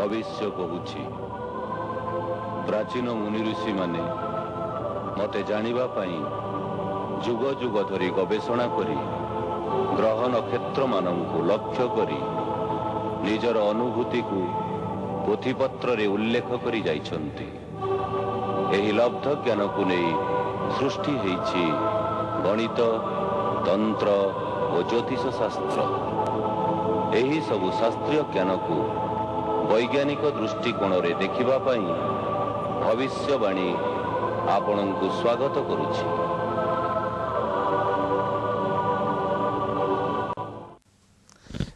भविष्य कहूछि। प्राचीन मुनि ऋषि माने मते जानिबा पई जुग जुग धरी गवेषणा करी ग्रह नक्षत्र मानंकु लक्ष्य करी निजर अनुभूति को पोथीपत्र रे उल्लेख करी जाइछन्ति। एही लब्ध ज्ञान को नहीं सृष्टि हेछि गणित, तंत्र और ज्योतिष शास्त्र। एही सबु शास्त्रीय ज्ञान को वैज्ञानिक दृष्टिकोण रे देखिबा पई भविष्यवाणी आपणंकु स्वागत करुछि।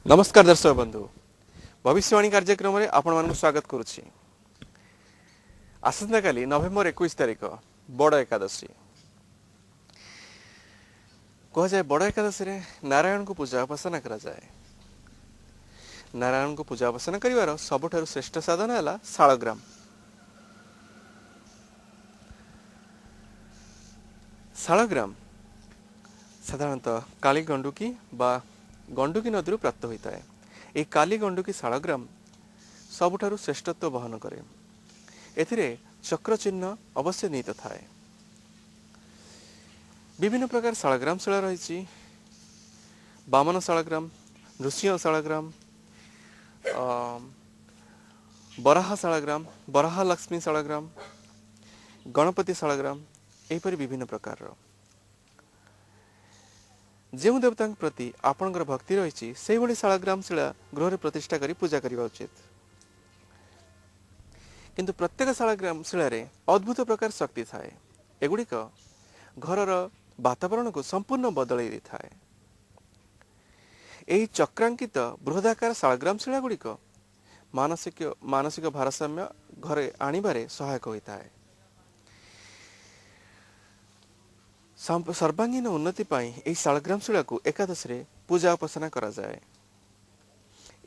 नमस्कार दर्शक बंधु, भविष्यवाणी कार्यक्रम में आपण मानक स्वागत करुछि। आसंता काली नवेम्बर 21 तारिख बड़ एकादशी। कह जाए बड़ एकादशी रे नारायण को पूजा उपासना करा जाए। नारायण को पूजा उपासना करिवार सबुठारु श्रेष्ठ साधन है शालग्राम। शालग्राम साधारणतः काली गंडुकी बा गंडुकी नदी प्राप्त होता है। ये काली गंडुकी शालग्राम सबुठारु श्रेष्ठत्व बहन करे। एथिरे चक्र चिन्ह अवश्य निहित थाए। विभिन्न प्रकार शालग्राम शिला रही। बामन शालग्राम, नृसिंह शालग्राम, बराह शालग्राम, बराह लक्ष्मी शालग्राम, गणपति शालग्राम, एपरि विभिन्न प्रकार जो देवता प्रति आपणकर भक्ति रही से भली शालग्राम शिला गृह प्रतिष्ठा करी पूजा करने उचित। किंतु प्रत्येक शालग्राम शिलार अद्भुत प्रकार शक्ति थाए। एगुड़िक घरर वातावरण को संपूर्ण बदल थाए। यही चक्रांकित बृहदाकार शालग्राम शिला गुड़िक मानसिक भारसाम्य घरे आनिबारे सहायक होता है। सर्वांगीन उन्नति पाई यही शालग्राम शिला को एकादशी रे पूजा उपासना करा जाए।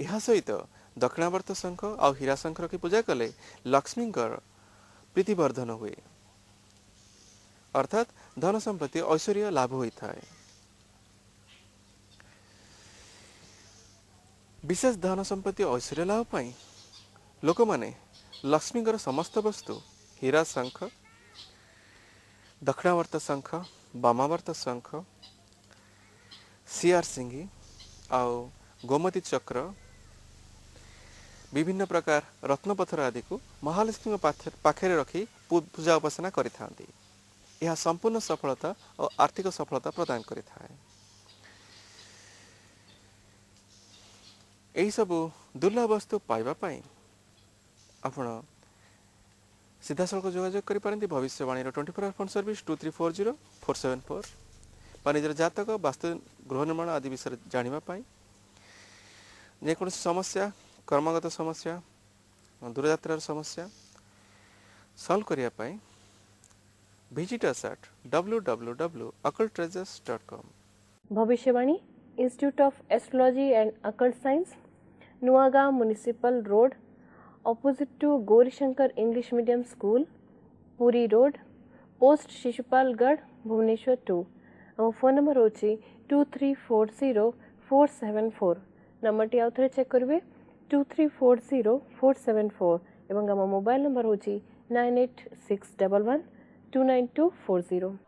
यह सहित दक्षिणावर्त शंख और हीरा शंकर की पूजा कले लक्ष्मी प्रीतिवर्धन हुए, अर्थात धन संपत्ति ऐश्वर्य लाभ होता है। विशेष धन संपत्ति ऐश्वर्य लाभ पाई लोक माने लक्ष्मी समस्त वस्तु हीरा शंख, दक्षिणावर्त शंख, वामावर्त शंख, सियार सिंगी आउ गोमती चक्र, विभिन्न प्रकार रत्नपथर आदि को महालक्ष्मी पाखे रखी पूजा उपासना करिथांती। यह संपूर्ण सफलता और आर्थिक सफलता प्रदान करिथाए। एही सबु दुर्लभ वस्तु पाइबा पाई आपण सीधासलख जोगाजोग करि पारंती। भविष्यवाणी 24 फोन सर्विस 2340-474 बा निजर जातक वास्तु गृह निर्माण आदि विषय जानिबा पाई, जेकोसी समस्या, कर्मगत समस्या, दूरयात्रार समस्या सॉल्व करिया पाई visit us at www.occulttreasures.com। Bhavishyavani institute of astrology and occult science, Nuagaon municipal road, opposite to Gaurishankar English medium school, Puri road, post Sishupalgarh, Bhubaneswar 2। आम फोन नंबर हो 2340-474। नंबर टी आउ थे चेक करेंगे 2340-474 एवं आम मोबाइल नंबर हो 9861129240।